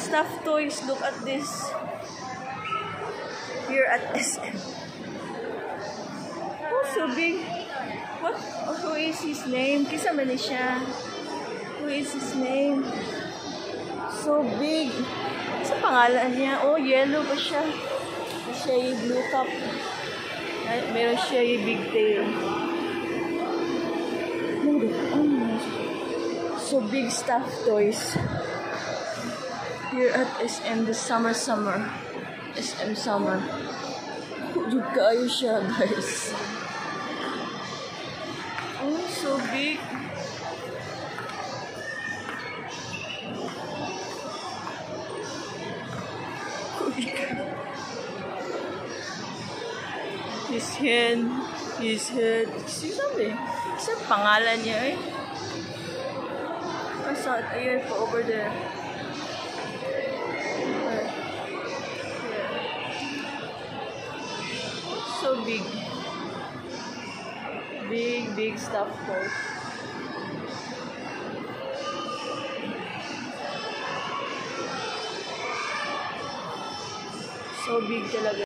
stuffed toys. Look at this. Here at SM. Oh, so big. What? Who is his name? Kisa man ni siya. Who is his name? So big. Sa pangalan niya? Oh, yellow pa siya. Siya yung blue cup. Meron siya yung big tail. So big stuffed toys. Here at SM, the summer. SM summer. Huwag kayo siya, guys. Oh, so big. His head. Sinabi. Isa pangalan niya eh. Asa, ayun po over there. So big. Big stuff toys. So big talaga.